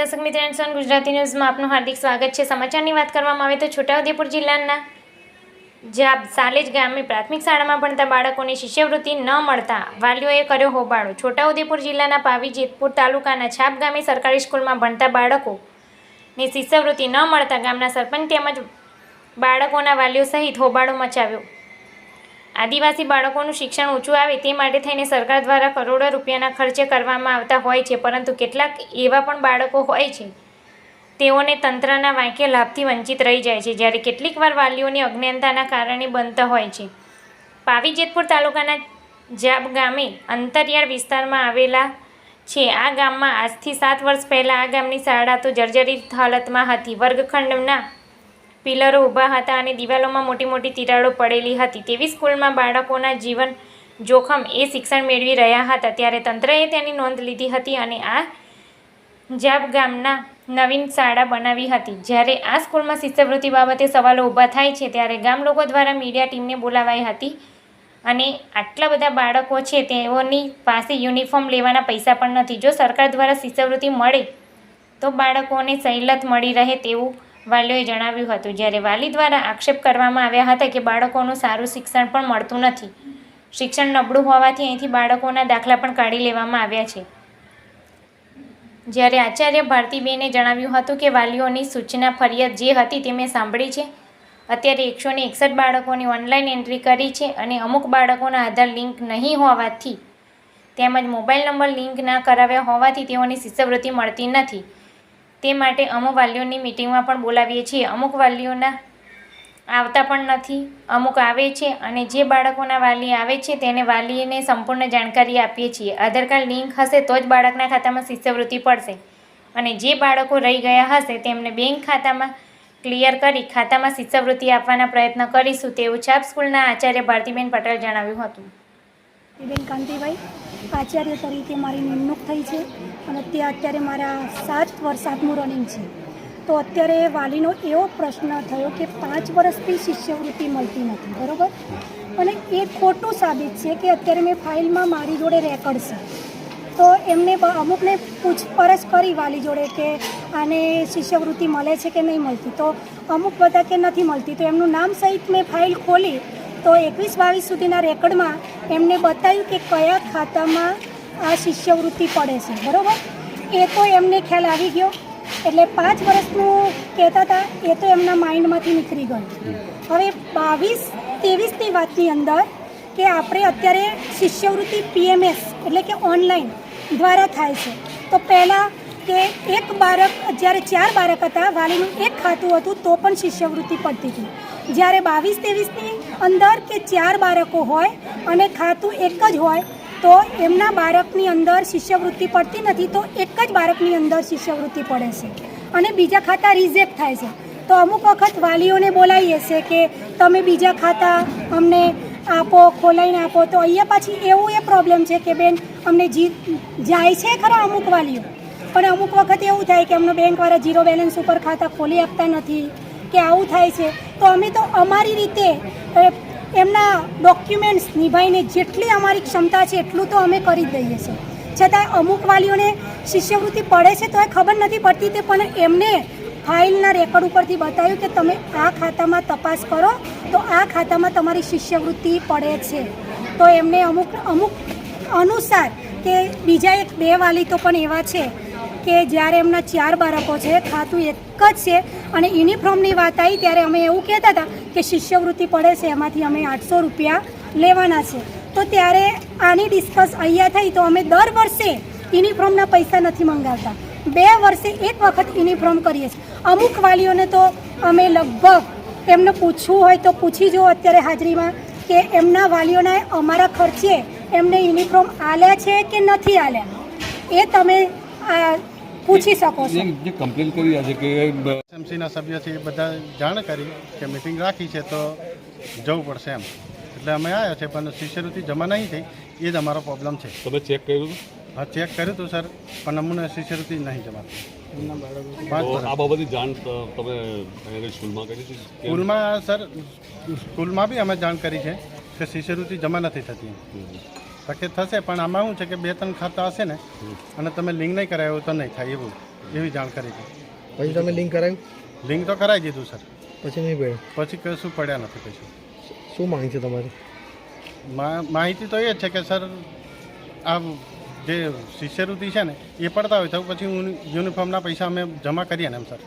દર્શક મિત્રો, ગુજરાતી ન્યૂઝમાં આપનું હાર્દિક સ્વાગત છે। સમાચારની વાત કરવામાં આવે તો છોટાઉદેપુર જિલ્લાના સાલેજ ગામે પ્રાથમિક શાળામાં ભણતા બાળકોને શિષ્યવૃત્તિ ન મળતા વાલીઓએ કર્યો હોબાળો। છોટાઉદેપુર જિલ્લાના પાવી જેતપુર તાલુકાના છાપ ગામે સરકારી સ્કૂલમાં ભણતા બાળકોને શિષ્યવૃત્તિ ન મળતા ગામના સરપંચ તેમજ બાળકોના વાલીઓ સહિત હોબાળો મચાવ્યો। આદિવાસી બાળકોનું શિક્ષણ ઊંચું આવે તે માટે થઈને સરકાર દ્વારા કરોડો રૂપિયાના ખર્ચે કરવામાં આવતા હોય છે, પરંતુ કેટલાક એવા પણ બાળકો હોય છે તેઓને તંત્રના વાંકે લાભથી વંચિત રહી જાય છે, જ્યારે કેટલીક વાર વાલીઓની અજ્ઞાનતાના કારણે બનતા હોય છે। પાવી જેતપુર તાલુકાના જાબ ગામે અંતરિયાળ વિસ્તારમાં આવેલા છે। આ ગામમાં આજથી 7 વર્ષ પહેલાં આ ગામની શાળા તો જર્જરિત હાલતમાં હતી। વર્ગખંડના પિલરો ઊભા હતા અને દિવાલોમાં મોટી મોટી તિરાડો પડેલી હતી। તેવી સ્કૂલમાં બાળકોના જીવન જોખમ એ શિક્ષણ મેળવી રહ્યા હતા, ત્યારે તંત્રએ તેની નોંધ લીધી હતી અને આ જાબ ગામના નવીન શાળા બનાવી હતી। જ્યારે આ સ્કૂલમાં શિષ્યવૃત્તિ બાબતે સવાલો ઊભા થાય છે, ત્યારે ગામ લોકો દ્વારા મીડિયા ટીમને બોલાવાઈ હતી અને આટલા બધા બાળકો છે તેઓની પાસે યુનિફોર્મ લેવાના પૈસા પણ નથી। જો સરકાર દ્વારા શિષ્યવૃત્તિ મળે તો બાળકોને સહેલત મળી રહે તેવું વાલીઓએ જણાવ્યું હતું। જ્યારે વાલી દ્વારા આક્ષેપ કરવામાં આવ્યા હતા કે બાળકોનું સારું શિક્ષણ પણ મળતું નથી। શિક્ષણ નબળું હોવાથી અહીંથી બાળકોના દાખલા પણ કાઢી લેવામાં આવ્યા છે। જ્યારે આચાર્ય ભારતીબેને જણાવ્યું હતું કે વાલીઓની સૂચના ફરિયાદ જે હતી તે મેં સાંભળી છે। અત્યારે 161 બાળકોની ઓનલાઈન એન્ટ્રી કરી છે અને અમુક બાળકોના આધાર લિંક નહીં હોવાથી તેમજ મોબાઈલ નંબર લિંક ના કરાવ્યા હોવાથી તેઓની શિષ્યવૃત્તિ મળતી નથી। તે માટે અમે વાલીઓની મિટિંગમાં પણ બોલાવીએ છીએ। અમુક વાલીઓના આવતા પણ નથી, અમુક આવે છે અને જે બાળકોના વાલી આવે છે તેને વાલીને સંપૂર્ણ જાણકારી આપીએ છીએ। આધાર કાર્ડ લિંક હશે તો જ બાળકના ખાતામાં શિષ્યવૃત્તિ પડશે અને જે બાળકો રહી ગયા હશે તેમને બેંક ખાતામાં ક્લિયર કરી ખાતામાં શિષ્યવૃત્તિ આપવાના પ્રયત્ન કરીશું તેવું છાપ સ્કૂલના આચાર્ય ભારતીબેન પટેલ જણાવ્યું હતું। બેન કાંતિભાઈ આચાર્ય તરીકે મારી નિમણૂક થઈ છે અને અત્યારે મારા 7 વર્ષ 7મું રનિંગ છે। તો અત્યારે વાલીનો એવો પ્રશ્ન થયો કે 5 વર્ષથી શિષ્યવૃત્તિ મળતી નથી, બરાબર? અને એ ખોટું સાબિત છે કે અત્યારે મેં ફાઇલમાં મારી જોડે રેકોર્ડ છે, તો એમને અમુકને પૂછપરછ કરી વાલી જોડે કે આને શિષ્યવૃત્તિ મળે છે કે નહીં મળતી, તો અમુક બધા કે નથી મળતી, તો એમનું નામ સહિત મેં ફાઇલ ખોલી તો 21-22 સુધીના રેકોર્ડમાં એમને બતાવ્યું કે કયા ખાતામાં આ શિષ્યવૃત્તિ પડે છે, બરાબર? એ તો એમને ખ્યાલ આવી ગયો, એટલે 5 વર્ષનું કહેતા હતા એ તો એમના માઇન્ડમાંથી નીકળી ગયું। હવે 22-23ની વાતની અંદર કે આપણે અત્યારે શિષ્યવૃત્તિ PMS એટલે કે ઓનલાઈન દ્વારા થાય છે। તો પહેલાં કે એક બાળક જ્યારે 4 બાળક હતા, વાલીનું એક ખાતું હતું તો પણ શિષ્યવૃત્તિ પડતી હતી। જ્યારે 22-23ની અંદર કે 4 બાળકો હોય અને ખાતું એક જ હોય તો એમના બાળકની અંદર શિષ્યવૃત્તિ પડતી નથી, તો એક જ બાળકની અંદર શિષ્યવૃત્તિ પડે છે અને બીજા ખાતા રિજેક્ટ થાય છે। તો અમુક વખત વાલીઓને બોલાવીએ છીએ કે તમે બીજા ખાતા અમને આપો, ખોલાઈને આપો, તો અહીંયા પાછી એવું એ પ્રોબ્લેમ છે કે બેન અમને જાય છે ખરા અમુક વાલીઓ, પણ અમુક વખત એવું થાય કે અમને બેંકવાળા 0 બેલેન્સ ઉપર ખાતા ખોલી આપતા નથી કે આવું થાય છે। તો અમે તો અમારી રીતે એમના ડોક્યુમેન્ટ્સ નિભાઈને જેટલી અમારી ક્ષમતા છે એટલું તો અમે કરી જ દઈએ છીએ। છતાં અમુક વાલીઓને શિષ્યવૃત્તિ પડે છે તો એ ખબર નથી પડતી, તે પણ એમને ફાઇલના રેકોર્ડ ઉપરથી બતાવ્યું કે તમે આ ખાતામાં તપાસ કરો તો આ ખાતામાં તમારી શિષ્યવૃત્તિ પડે છે। તો એમને અમુક અનુસાર કે બીજા 1-2 વાલી તો પણ એવા છે કે જ્યારે એમના 4 બાળકો છે, ખાતું એક જ છે અને યુનિફોર્મની વાત આવી ત્યારે અમે એવું કહેતા હતા કે શિષ્યવૃત્તિ પડે છે એમાંથી અમે 800 રૂપિયા લેવાના છે। તો ત્યારે આની ડિસ્કસ અહીંયા થઈ તો અમે દર વર્ષે યુનિફોર્મના પૈસા નથી મંગાવતા, 2 વર્ષે એક વખત યુનિફોર્મ કરીએ છીએ। અમુક વાલીઓને તો અમે લગભગ એમને પૂછવું હોય તો પૂછી જુઓ અત્યારે હાજરીમાં કે એમના વાલીઓના અમારા ખર્ચે એમને યુનિફોર્મ આલ્યા છે કે નથી આલ્યા, એ તમે પૂછી શકો છો। જે કમ્પ્લેન કરી આજે કે એસએમસીના સભ્ય છે એ બધા જાણ કરી કે મિટિંગ રાખી છે તો જવું પડશે એમ, એટલે અમે આવ્યા છે, પણ શિષ્યવૃત્તિ જમા નહીં થઈ એ જ અમારો પ્રોબ્લેમ છે। તમે ચેક કર્યું હતું? હા, ચેક કર્યું હતું સર, પણ અમને શિષ્યવૃત્તિ નહીં જમા। આ બાબતની જાણ તમે સ્કૂલમાં કરી હતી? સ્કૂલમાં સર, સ્કૂલમાં બી અમે જાણ કરી છે કે શિષ્યવૃત્તિ જમા નથી થતી, તકે થશે પણ આમાં શું છે કે 2-3 ખાતા હશે ને અને તમે લિંક નહીં કરાવ્યો તો નહીં થાય એવું। એવી જાણકારી છે. પછી તમે લિંક કરાવ્યું? લિંક તો કરાવી દીધું સર, પછી નહીં પડ્યું? પછી કશું પડ્યા નથી કશું. શું માંગ છે તમારી? માહિતી તો એ જ છે કે સર આ જે શિષ્યવૃત્તિ છે ને એ પડતા હોય તો પછી યુનિફોર્મના પૈસા અમે જમા કરીએ ને એમ સર.